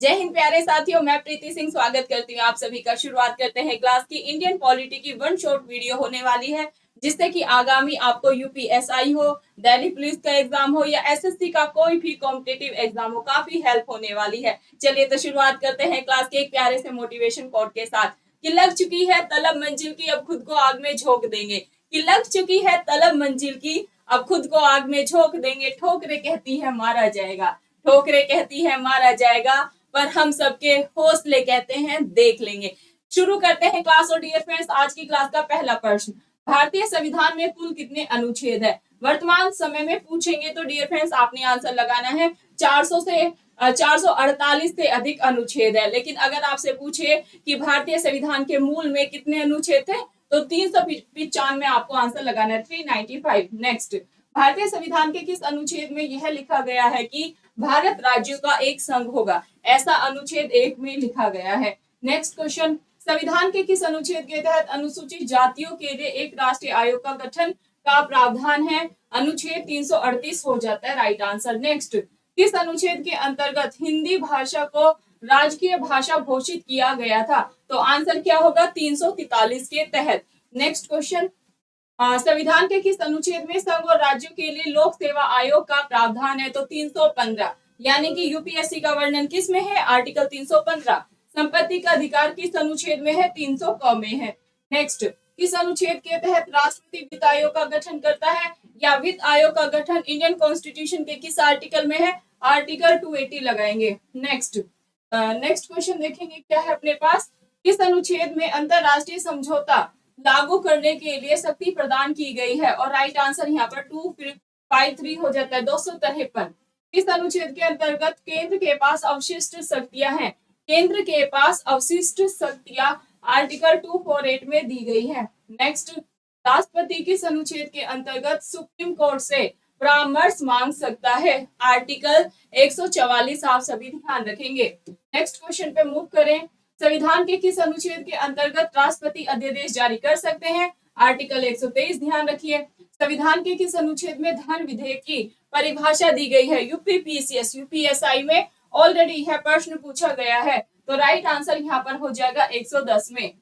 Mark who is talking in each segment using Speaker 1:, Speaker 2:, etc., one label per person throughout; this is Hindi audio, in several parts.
Speaker 1: जय हिंद प्यारे साथियों, मैं प्रीति सिंह स्वागत करती हूँ आप सभी का। शुरुआत करते हैं क्लास की। इंडियन पॉलिटी की वन शॉट वीडियो होने वाली है, जिससे कि आगामी आपको यूपीएसआई हो, दिल्ली पुलिस का एग्जाम हो या एसएससी का कोई भी कॉम्पिटिटिव एग्जाम हो, काफी हेल्प होने वाली है। चलिए तो शुरुआत करते हैं क्लास के एक प्यारे से मोटिवेशन कोट के साथ कि लग चुकी है तलब मंजिल की, अब खुद को आग में झोंक देंगे। कि लग चुकी है तलब मंजिल की, अब खुद को आग में झोंक देंगे। ठोकरें कहती है मारा जाएगा, ठोकरें कहती है मारा जाएगा, पर हम सबके हौसले कहते हैं देख लेंगे। शुरू करते हैं क्लास। और डियर फ्रेंड्स, आज की क्लास का पहला प्रश्न, भारतीय संविधान में कुल कितने अनुच्छेद है? वर्तमान समय में पूछेंगे तो डियर फ्रेंड्स आपने आंसर लगाना है 400 से 448 से अधिक अनुच्छेद है। लेकिन अगर आपसे पूछे कि भारतीय संविधान के मूल में कितने अनुच्छेद थे, तो 395 आपको आंसर लगाना है, 395। नेक्स्ट, भारतीय संविधान के किस अनुच्छेद में यह लिखा गया है कि भारत राज्यों का एक संघ होगा? ऐसा अनुच्छेद 1 में लिखा गया है। नेक्स्ट क्वेश्चन, संविधान के किस अनुच्छेद के तहत अनुसूचित जातियों के लिए एक राष्ट्रीय आयोग का गठन का प्रावधान है? अनुच्छेद 338 हो जाता है राइट आंसर। नेक्स्ट, किस अनुच्छेद के अंतर्गत हिंदी भाषा को राजकीय भाषा घोषित किया गया था? तो आंसर क्या होगा? 343 के तहत। नेक्स्ट क्वेश्चन, संविधान के किस अनुच्छेद में संघ और राज्यों के लिए लोक सेवा आयोग का प्रावधान है? तो 315। यानी कि यूपीएससी का वर्णन किस में है? आर्टिकल 315। संपत्ति का अधिकार किस अनुच्छेद में है? 300 क में है। नेक्स्ट, किस अनुच्छेद के तहत राष्ट्रपति वित्त आयोग का गठन करता है या वित्त आयोग का गठन इंडियन कॉन्स्टिट्यूशन के किस आर्टिकल में है? आर्टिकल 280 लगाएंगे। नेक्स्ट क्वेश्चन देखेंगे क्या है अपने पास। किस अनुच्छेद में अंतरराष्ट्रीय समझौता लागू करने के लिए शक्ति प्रदान की गई है? और राइट आंसर यहाँ पर 253 हो जाता है, 253। इस अनुच्छेद के अंतर्गत केंद्र के पास अवशिष्ट शक्तियां हैं? केंद्र के पास अवशिष्ट शक्तियां आर्टिकल 248 में दी गई है। नेक्स्ट, राष्ट्रपति किस अनुच्छेद के अंतर्गत सुप्रीम कोर्ट से परामर्श मांग सकता है? आर्टिकल 144 आप सभी ध्यान रखेंगे। नेक्स्ट क्वेश्चन पे मूव करें। संविधान के किस अनुच्छेद के अंतर्गत राष्ट्रपति अध्यादेश जारी कर सकते हैं? आर्टिकल 123 ध्यान रखिए। संविधान के किस अनुच्छेद में धन विधेयक की परिभाषा दी गई है? यूपीपीसीएस यूपीएसआई में ऑलरेडी यह प्रश्न पूछा गया है, तो राइट आंसर यहाँ पर हो जाएगा 110 में।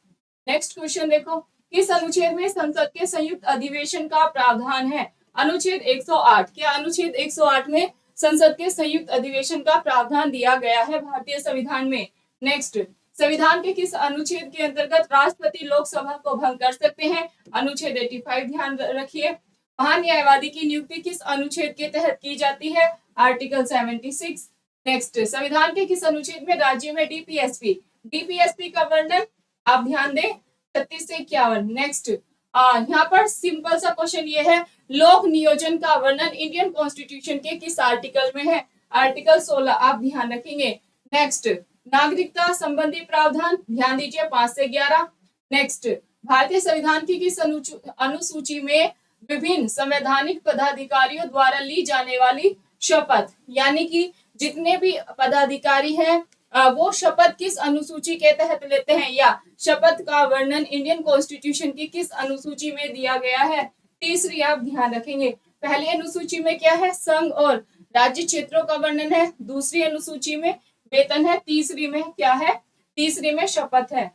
Speaker 1: नेक्स्ट क्वेश्चन देखो, किस अनुच्छेद में संसद के संयुक्त अधिवेशन का प्रावधान है? अनुच्छेद 108। क्या अनुच्छेद 108 में संसद के संयुक्त अधिवेशन का प्रावधान दिया गया है भारतीय संविधान में? नेक्स्ट, संविधान के किस अनुच्छेद के अंतर्गत राष्ट्रपति लोकसभा को भंग कर सकते हैं? अनुच्छेद 85 ध्यान रखिए। महान न्यायवादी की नियुक्ति किस अनुच्छेद के तहत की जाती है? आर्टिकल 76। नेक्स्ट, संविधान के किस अनुच्छेद में राज्य में डीपीएसपी का वर्णन आप ध्यान दें 36 से 51। नेक्स्ट, यहाँ पर सिंपल सा क्वेश्चन ये है, लोक नियोजन का वर्णन इंडियन कॉन्स्टिट्यूशन के किस आर्टिकल में है? आर्टिकल 16 आप ध्यान रखेंगे। नेक्स्ट, नागरिकता संबंधी प्रावधान ध्यान दीजिए 5 से 11। नेक्स्ट, भारतीय संविधान की किस अनुसूची में विभिन्न संवैधानिक पदाधिकारियों द्वारा ली जाने वाली शपथ, यानी कि जितने भी पदाधिकारी हैं वो शपथ किस अनुसूची के तहत लेते हैं, या शपथ का वर्णन इंडियन कॉन्स्टिट्यूशन की किस अनुसूची में दिया गया है? तीसरी आप ध्यान रखेंगे। पहली अनुसूची में क्या है? संघ और राज्य क्षेत्रों का वर्णन है। दूसरी अनुसूची में वेतन है। तीसरी में क्या है? तीसरी में शपथ है।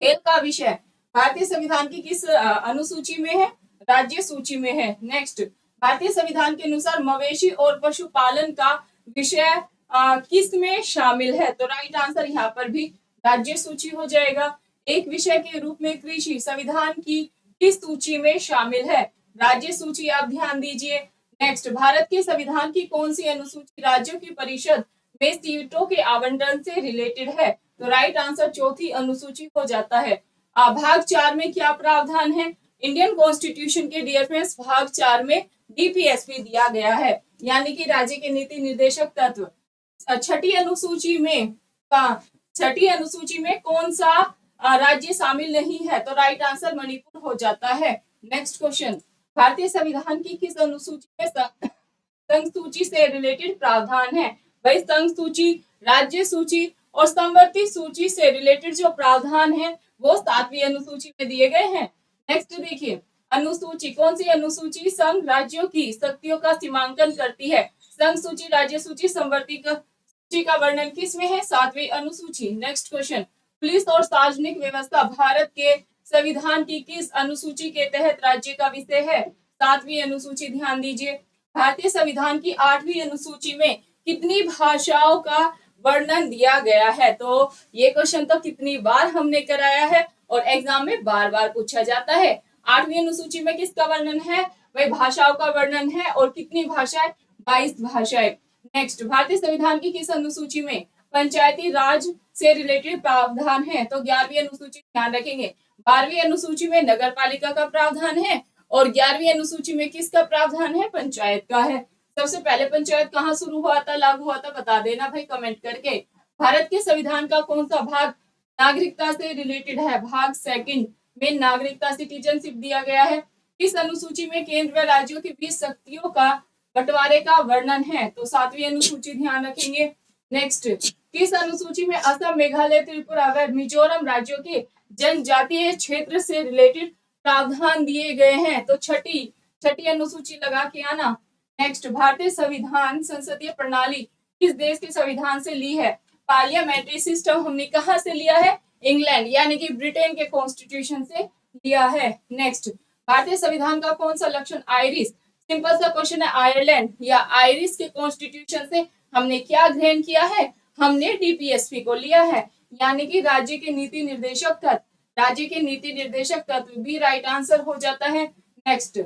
Speaker 1: खेल का विषय भारतीय संविधान की किस अनुसूची में है? राज्य सूची में है। नेक्स्ट, भारतीय संविधान के अनुसार मवेशी और पशुपालन का विषय किस में शामिल है? तो राइट आंसर यहाँ पर भी राज्य सूची हो जाएगा। एक विषय के रूप में कृषि संविधान की किस सूची में शामिल है? राज्य सूची आप ध्यान दीजिए। नेक्स्ट, भारत के संविधान की कौन सी अनुसूची राज्यों की परिषद में सीटों के आवंटन से रिलेटेड है? तो राइट आंसर चौथी अनुसूची हो जाता है। भाग 4 में क्या प्रावधान है? इंडियन कॉन्स्टिट्यूशन के डियर फ्रेंड्स भाग 4 में डीपीएसपी दिया गया है, यानी कि राज्य के नीति निर्देशक तत्व। छठी अनुसूची में कौन सा राज्य शामिल नहीं है? तो राइट आंसर मणिपुर हो जाता है। नेक्स्ट क्वेश्चन, भारतीय संविधान की किस अनुसूची में संघ सूची से रिलेटेड प्रावधान है? भाई संघ सूची, राज्य सूची और समवर्ती सूची से रिलेटेड जो प्रावधान है वो 7वीं अनुसूची में दिए गए हैं। नेक्स्ट देखिए, अनुसूची, कौन सी अनुसूची संघ राज्यों की शक्तियों का सीमांकन करती है? संघ सूची, राज्य सूची, समवर्ती सूची का वर्णन किसमें है? 7वीं अनुसूची। नेक्स्ट क्वेश्चन, पुलिस और सार्वजनिक व्यवस्था भारत के संविधान की किस अनुसूची के तहत राज्य का विषय है? 7वीं अनुसूची। ध्यान दीजिए, भारतीय संविधान की 8वीं अनुसूची में कितनी भाषाओं का वर्णन दिया गया है? तो ये क्वेश्चन तो कितनी बार हमने कराया है और एग्जाम में बार बार पूछा जाता है। 8वीं अनुसूची में किसका वर्णन है? वही भाषाओं का वर्णन है। और कितनी भाषाएं? 22 भाषाएं। नेक्स्ट, भारतीय संविधान की किस अनुसूची में पंचायती राज से रिलेटेड प्रावधान है? तो 11वीं अनुसूची। ध्यान रखेंगे, 12वीं अनुसूची में नगर पालिका का प्रावधान है और 11वीं अनुसूची में किसका प्रावधान है? पंचायत का है। सबसे पहले पंचायत कहाँ शुरू हुआ था, लागू हुआ था? बता देना भाई कमेंट करके। भारत के संविधान का कौन सा भाग नागरिकता से रिलेटेड है? भाग 2 में नागरिकता सिटीजनशिप दिया गया है। किस अनुसूची में केंद्र व राज्यों के बीच शक्तियों का बंटवारे का वर्णन है? तो 7वीं अनुसूची। ध्यान रखेंगे। नेक्स्ट, किस अनुसूची में असम, मेघालय, त्रिपुरा व मिजोरम राज्यों के जनजातीय क्षेत्र से रिलेटेड प्रावधान दिए गए हैं? तो छठी अनुसूची लगा के आना। नेक्स्ट, भारतीय संविधान संसदीय प्रणाली किस देश के संविधान से ली है? पार्लियामेंट्री सिस्टम हमने कहाँ से लिया है? इंग्लैंड यानी कि ब्रिटेन के कॉन्स्टिट्यूशन से लिया है। नेक्स्ट, भारतीय संविधान का कौन सा लक्षण आयरिश? सिंपल सा क्वेश्चन है, आयरलैंड या आयरिश के कॉन्स्टिट्यूशन से हमने क्या ग्रहण किया है? हमने डीपीएसपी को लिया है, यानी कि राज्य के नीति निर्देशक तत्व। राज्य के नीति निर्देशक तत्व भी राइट आंसर हो जाता है। नेक्स्ट,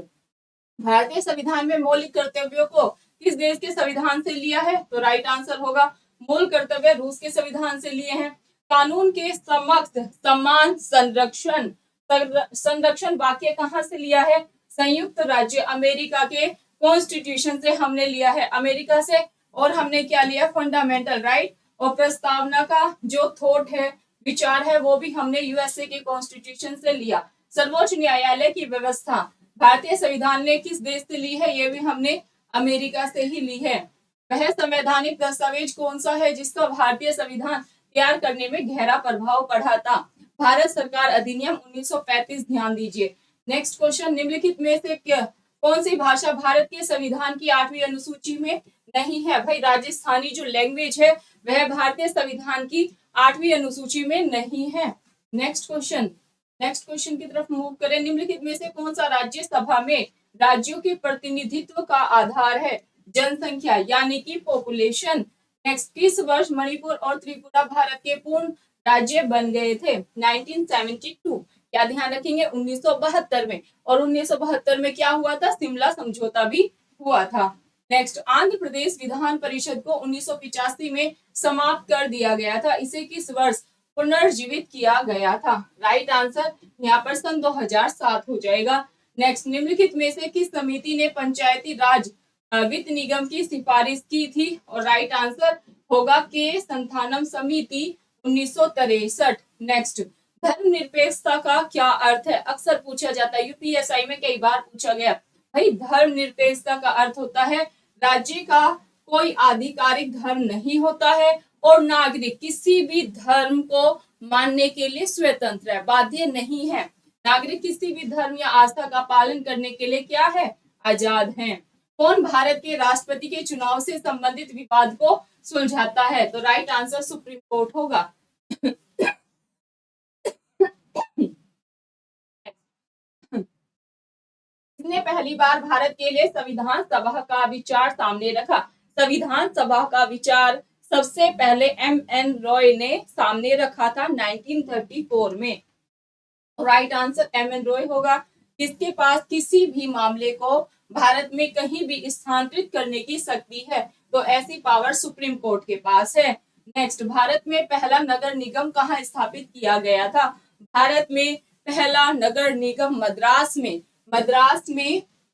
Speaker 1: भारतीय संविधान में मौलिक कर्तव्यों को किस देश के संविधान से लिया है? तो राइट आंसर होगा मूल कर्तव्य रूस के संविधान से लिए हैं। कानून के समक्ष समान संरक्षण वाक्य कहाँ से लिया है? संयुक्त राज्य अमेरिका के कॉन्स्टिट्यूशन से हमने लिया है, अमेरिका से। और हमने क्या लिया? Fundamental right. और प्रस्तावना का जो थॉट है, विचार है, वो भी हमने यूएसए के कॉन्स्टिट्यूशन से लिया। सर्वोच्च न्यायालय की व्यवस्था भारतीय संविधान ने किस देश से ली है? ये भी हमने अमेरिका से ही ली है। वह संवैधानिक दस्तावेज कौन सा है जिसका भारतीय संविधान तैयार करने में गहरा प्रभाव पड़ा था? भारत सरकार अधिनियम 1935। ध्यान दीजिए। नेक्स्ट क्वेश्चन, निम्नलिखित में से कौन सी भाषा भारत के संविधान की 8वीं अनुसूची में नहीं है? भाई राजस्थानी जो लैंग्वेज है वह भारतीय संविधान की 8वीं अनुसूची में नहीं है। नेक्स्ट क्वेश्चन की तरफ मूव करें। निम्नलिखित में से कौन सा राज्यसभा में राज्यों के प्रतिनिधित्व का आधार है? जनसंख्या यानी कि पॉपुलेशन। नेक्स्ट, किस वर्ष मणिपुर और त्रिपुरा भारत के पूर्ण राज्य बन गए थे? 1972। क्या ध्यान रखेंगे? 1972 में। और 1972 में क्या हुआ था? शिमला समझौता भी हुआ था। नेक्स्ट, आंध्र प्रदेश विधान परिषद को 1985 में समाप्त कर दिया गया था। इसे किस वर्ष पुनर्जीवित किया गया था? राइट आंसर यहाँ पर सन 2007 हो जाएगा। नेक्स्ट, निम्नलिखित में से किस समिति ने पंचायती राज वित्त निगम की सिफारिश की थी? और राइट आंसर होगा के संथानम समिति 1963। नेक्स्ट, धर्मनिरपेक्षता का क्या अर्थ है? अक्सर पूछा जाता है, यूपीएसआई में कई बार पूछा गया। भाई धर्मनिरपेक्षता का अर्थ होता है राज्य का कोई आधिकारिक धर्म नहीं होता है और नागरिक किसी भी धर्म को मानने के लिए स्वतंत्र है, बाध्य नहीं है। नागरिक किसी भी धर्म या आस्था का पालन करने के लिए क्या है? आजाद हैं। कौन भारत के राष्ट्रपति के चुनाव से संबंधित विवाद को सुलझाता है? तो राइट आंसर सुप्रीम कोर्ट होगा। इसने पहली बार भारत के लिए संविधान सभा का विचार सामने रखा? संविधान सभा का विचार सबसे पहले एम.एन. रॉय ने सामने रखा था 1934 में। Right answer M.N.. रॉय होगा। किसके पास किसी भी मामले को भारत में कहीं भी स्थानांतरित करने की शक्ति है? तो ऐसी पावर सुप्रीम कोर्ट के पास है। नेक्स्ट, भारत में पहला नगर निगम कहाँ स्थापित किया गया था? भारत में पहला नगर निगम मद्रास में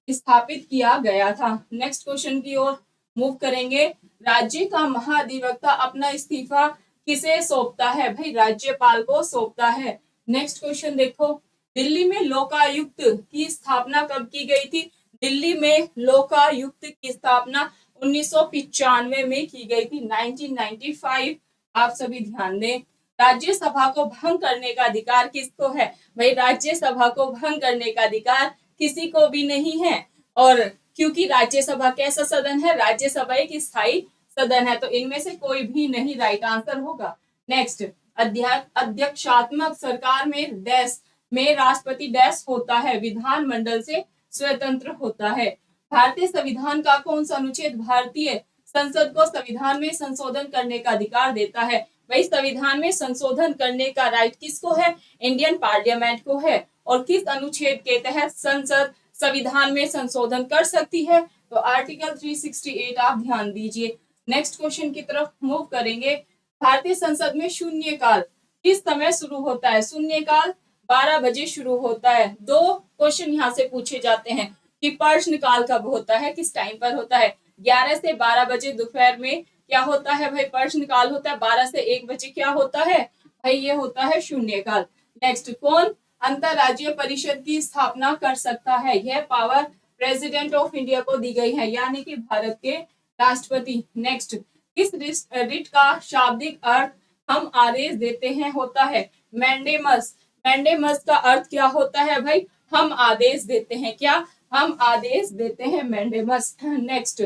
Speaker 1: स्थापित किया गया था। नेक्स्ट क्वेश्चन की ओर मूव करेंगे। राज्य का महाधिवक्ता अपना इस्तीफा किसे सौंपता है? भाई राज्यपाल को सौंपता है। नेक्स्ट क्वेश्चन देखो, दिल्ली में लोकायुक्त की स्थापना कब की गई थी? दिल्ली में लोकायुक्त की स्थापना 1995 में की गई थी, 1995। आप सभी ध्यान दें। राज्यसभा को भंग करने का अधिकार किसको है? भाई राज्यसभा को भंग करने का अधिकार किसी को भी नहीं है। और क्योंकि राज्यसभा कैसा सदन है? राज्यसभा एक स्थायी सदन है, तो इनमें से कोई भी नहीं राइट आंसर होगा। नेक्स्ट, अध्यक्षात्मक सरकार में डैश में राष्ट्रपति डैश होता है, विधानमंडल से स्वतंत्र होता है। भारतीय संविधान का कौन सा अनुच्छेद भारतीय संसद को संविधान में संशोधन करने का अधिकार देता है? भाई संविधान में संशोधन करने का राइट किसको है? इंडियन पार्लियामेंट को है। और किस अनुच्छेद के तहत संसद संविधान में संशोधन कर सकती है? तो आर्टिकल 368 आप ध्यान दीजिए। नेक्स्ट क्वेश्चन की तरफ मूव करेंगे। भारतीय संसद में शून्यकाल किस समय शुरू होता है? शून्यकाल 12 बजे शुरू होता है। दो क्वेश्चन यहाँ से पूछे जाते हैं कि प्रश्नकाल कब होता है, किस टाइम पर होता है? 11 से 12 बजे दोपहर में क्या होता है भाई? प्रश्नकाल होता है। 12 से 1 बजे क्या होता है भाई? ये होता है शून्यकाल। नेक्स्ट, कौन अंतरराज्यीय परिषद की स्थापना कर सकता है? यह पावर प्रेसिडेंट ऑफ इंडिया को दी गई है, यानी कि भारत के राष्ट्रपति। नेक्स्ट, किस रिट का शाब्दिक अर्थ हम आदेश देते हैं होता है? मैंडेमस। मैंडेमस का अर्थ क्या होता है भाई? हम आदेश देते हैं। क्या? हम आदेश देते हैं, मैंडेमस। नेक्स्ट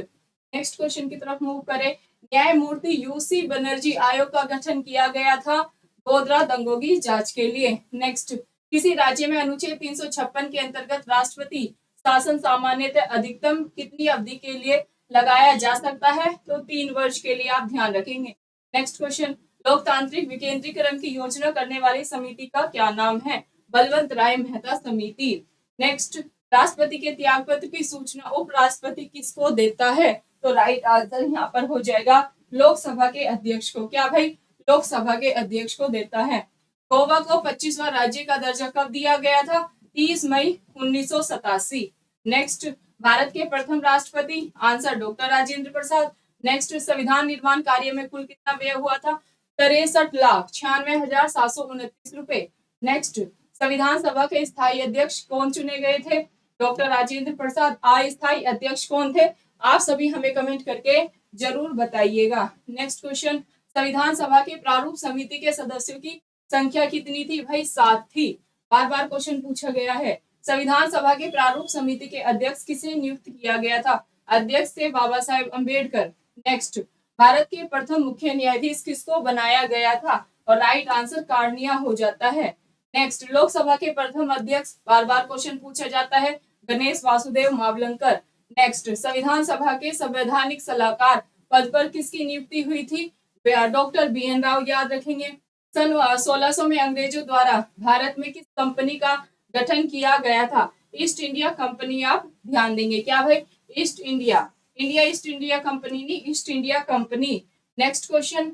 Speaker 1: क्वेश्चन की तरफ मूव करें। न्यायमूर्ति यूसी बनर्जी आयोग का गठन किया गया था गोधरा दंगों की जांच के लिए। नेक्स्ट, किसी राज्य में अनुच्छेद 356 के अंतर्गत राष्ट्रपति शासन सामान्यतः अधिकतम कितनी अवधि के लिए लगाया जा सकता है? तो 3 वर्ष के लिए आप ध्यान रखेंगे। नेक्स्ट क्वेश्चन, लोकतांत्रिक विकेंद्रीकरण की योजना करने वाली समिति का क्या नाम है? बलवंत राय मेहता समिति। नेक्स्ट, राष्ट्रपति के त्याग पत्र की सूचना उपराष्ट्रपति किसको देता है? तो राइट आंसर यहाँ पर हो जाएगा लोकसभा के अध्यक्ष को। क्या भाई? लोकसभा के अध्यक्ष को देता है। गोवा को 25वां राज्य का दर्जा कब दिया गया था? 30 मई 1987। नेक्स्ट, भारत के प्रथम राष्ट्रपति? Answer doctor Rajendra Prasad. Next, संविधान निर्माण कार्य में कुल कितना व्यय हुआ था? 63,96,729 रुपए। नेक्स्ट, संविधान सभा के स्थायी अध्यक्ष कौन चुने गए थे? डॉक्टर राजेंद्र प्रसाद। अस्थायी अध्यक्ष कौन थे? आप सभी हमें कमेंट करके जरूर बताइएगा। नेक्स्ट क्वेश्चन, संविधान सभा के प्रारूप समिति के सदस्यों की संख्या कितनी थी? भाई 7 थी। बार बार क्वेश्चन पूछा गया है। संविधान सभा के प्रारूप समिति के अध्यक्ष किसे नियुक्त किया गया था? अध्यक्ष थे बाबा साहेब अम्बेडकर। नेक्स्ट, भारत के प्रथम मुख्य न्यायाधीश किसको बनाया गया था? और राइट आंसर कार्निया हो जाता है। नेक्स्ट, लोकसभा के प्रथम अध्यक्ष, बार बार क्वेश्चन पूछा जाता है, गणेश वासुदेव मावलंकर। नेक्स्ट, संविधान सभा के संवैधानिक सलाहकार पद पर किसकी नियुक्ति हुई थी? Doctor BN Rao. याद रखेंगे। सन 1600 में अंग्रेजों द्वारा भारत में किस कंपनी का गठन किया गया था? ईस्ट इंडिया कंपनी आप ध्यान देंगे। क्या भाई? East India east India company नहीं, east India company. Next question,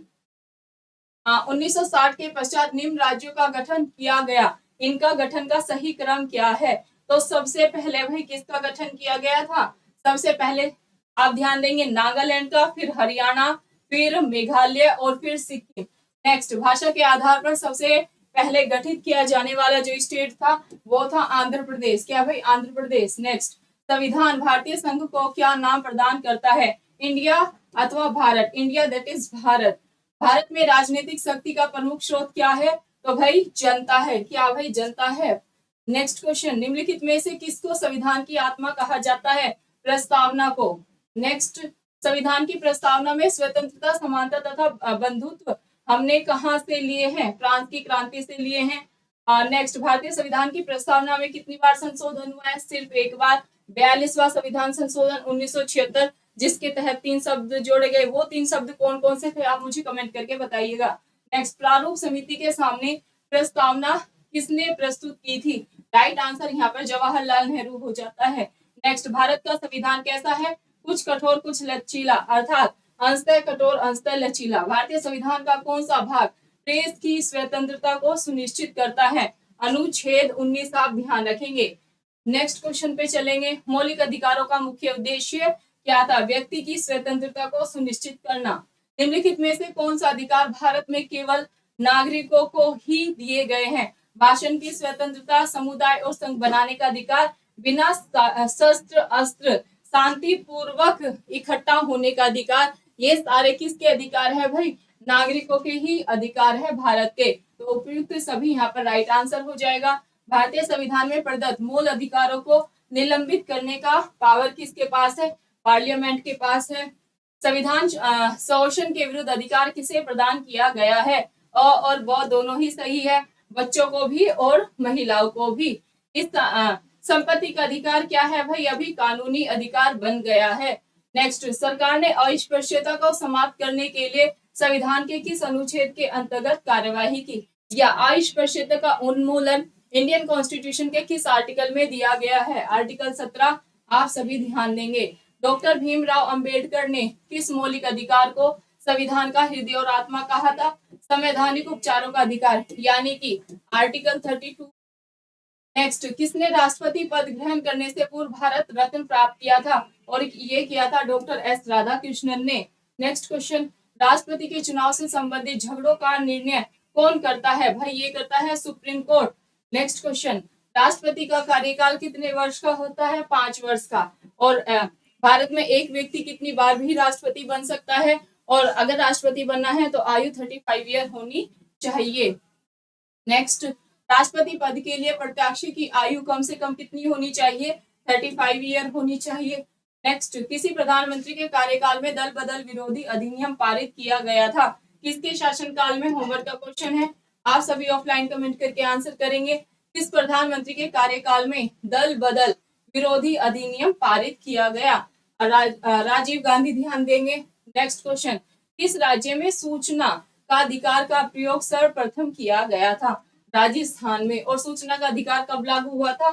Speaker 1: 1960 के पश्चात निम्न राज्यों का गठन किया गया, इनका गठन का सही क्रम क्या है? तो सबसे पहले भाई किसका गठन किया गया था? सबसे पहले आप ध्यान देंगे नागालैंड का, फिर हरियाणा, फिर मेघालय और फिर सिक्किम। नेक्स्ट, भाषा के आधार पर सबसे पहले गठित किया जाने वाला जो स्टेट था वो था आंध्र प्रदेश। क्या भाई? आंध्र प्रदेश। नेक्स्ट, संविधान भारतीय संघ को क्या नाम प्रदान करता है? इंडिया अथवा Bharat? India, that is Bharat. Bharat में राजनीतिक शक्ति का प्रमुख स्रोत क्या है? तो भाई जनता है। क्या भाई? जनता है। नेक्स्ट क्वेश्चन, निम्नलिखित में से किसको संविधान की आत्मा कहा जाता है? प्रस्तावना को। नेक्स्ट, संविधान की प्रस्तावना में स्वतंत्रता, समानता तथा बंधुत्व हमने कहां से लिए हैं? फ्रांस की क्रांति से लिए हैं। नेक्स्ट, भारतीय संविधान की प्रस्तावना में कितनी बार संशोधन हुआ है? सिर्फ एक बार। 42वां संविधान संशोधन 1976, जिसके तहत 3 शब्द जोड़े गए। वो 3 शब्द कौन कौन से थे? आप मुझे कमेंट करके बताइएगा। नेक्स्ट, प्रारूप समिति के सामने प्रस्तावना किसने प्रस्तुत की थी? राइट आंसर यहाँ पर जवाहरलाल नेहरू हो जाता है। नेक्स्ट, भारत का संविधान कैसा है? कुछ कठोर कुछ लचीला, अर्थात अंशतः कठोर अंशतः लचीला। भारतीय संविधान का कौन सा भाग प्रेस की स्वतंत्रता को सुनिश्चित करता है? अनुच्छेद 19 आप ध्यान रखेंगे। नेक्स्ट क्वेश्चन पे चलेंगे। मौलिक अधिकारों का मुख्य उद्देश्य क्या था? व्यक्ति की स्वतंत्रता को सुनिश्चित करना। निम्नलिखित में से कौन सा अधिकार भारत में केवल नागरिकों को ही दिए गए हैं? भाषण की स्वतंत्रता, समुदाय और संघ बनाने का अधिकार, बिना शस्त्र अस्त्र शांति पूर्वक इकट्ठा होने का अधिकार। ये सारे किसके अधिकार है भाई? नागरिकों के ही अधिकार है भारत के। तो उपयुक्त सभी यहाँ पर राइट आंसर हो जाएगा। भारतीय संविधान में प्रदत्त मूल अधिकारों को निलंबित करने का पावर किसके पास है? पार्लियामेंट के पास है। संविधान शोषण के विरुद्ध अधिकार किसे प्रदान किया गया है? अ और ब दोनों ही सही है, बच्चों को भी और महिलाओं को भी। इस संपत्ति का अधिकार क्या है भाई? अभी कानूनी अधिकार बन गया है। नेक्स्ट, सरकार ने अस्पृश्यता को समाप्त करने के लिए संविधान के किस अनुच्छेद के अंतर्गत कार्यवाही की? या अस्पृश्यता का उन्मूलन इंडियन कॉन्स्टिट्यूशन के किस आर्टिकल में दिया गया है? आर्टिकल 17। आप सभी ध्यान देंगे। डॉक्टर भीमराव अंबेडकर ने किस मौलिक अधिकार को संविधान का हृदय और आत्मा कहा था? संवैधानिक उपचारों का अधिकार, यानी कि आर्टिकल 32। नेक्स्ट, किसने राष्ट्रपति पद ग्रहण करने से पूर्व भारत रत्न प्राप्त किया था? और ये किया था डॉक्टर एस राधाकृष्णन ने। नेक्स्ट क्वेश्चन, राष्ट्रपति के चुनाव से संबंधित झगड़ों का निर्णय कौन करता है? भाई ये करता है सुप्रीम कोर्ट। नेक्स्ट क्वेश्चन, राष्ट्रपति का कार्यकाल कितने वर्ष का होता है? 5 वर्ष का। और भारत में एक व्यक्ति कितनी बार भी राष्ट्रपति बन सकता है? और अगर राष्ट्रपति बनना है तो आयु 35 ईयर होनी चाहिए। नेक्स्ट, राष्ट्रपति पद के लिए प्रत्याशी की आयु कम से कम कितनी होनी चाहिए? 35 ईयर होनी चाहिए। नेक्स्ट, किसी प्रधानमंत्री के कार्यकाल में दल बदल विरोधी अधिनियम पारित किया गया था? किसके शासनकाल में? होमवर्क का क्वेश्चन है, आप सभी ऑफलाइन कमेंट करके आंसर करेंगे। किस प्रधानमंत्री के कार्यकाल में दल बदल विरोधी अधिनियम पारित किया गया? राजीव गांधी, ध्यान देंगे। नेक्स्ट क्वेश्चन, किस राज्य में सूचना का अधिकार का प्रयोग सर्वप्रथम किया गया था? राजस्थान में। और सूचना का अधिकार कब लागू हुआ था?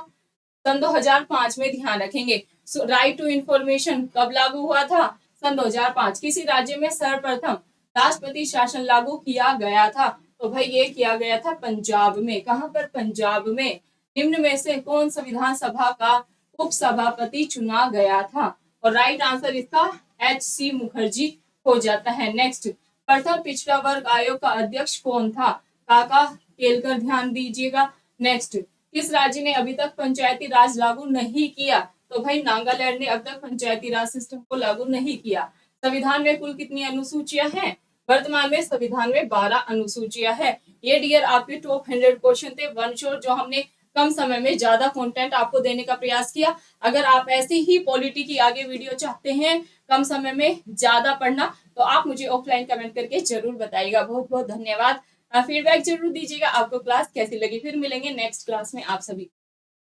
Speaker 1: सन 2005 में, ध्यान रखेंगे। राइट टू इंफॉर्मेशन कब लागू हुआ था? सन 2005। किसी राज्य में सर्वप्रथम राष्ट्रपति शासन लागू किया गया था? तो भाई ये किया गया था पंजाब में। कहां पर? पंजाब में। निम्न में से कौन संविधान सभा का उपसभापति चुना गया था? और राइट आंसर इसका H.C. मुखर्जी हो जाता है। नेक्स्ट, प्रथम पिछड़ा वर्ग आयोग का अध्यक्ष कौन था? काका केलकर, ध्यान दीजिएगा। नेक्स्ट, किस राज्य ने अभी तक पंचायती राज लागू नहीं किया? तो भाई नागालैंड ने अब तक पंचायती राज सिस्टम को लागू नहीं किया। संविधान में कुल कितनी अनुसूचियां हैं? वर्तमान में संविधान में 12 अनुसूचियां हैं। ये डियर आपके टॉप 100 क्वेश्चन थे, वन शॉट, जो हमने कम समय में ज्यादा कंटेंट आपको देने का प्रयास किया। अगर आप ऐसी ही पॉलिटी की आगे वीडियो चाहते हैं, कम समय में ज्यादा पढ़ना, तो आप मुझे ऑफलाइन कमेंट करके जरूर बताइएगा। बहुत बहुत धन्यवाद। फीडबैक जरूर दीजिएगा आपको क्लास कैसी लगी। फिर मिलेंगे नेक्स्ट क्लास में आप सभी।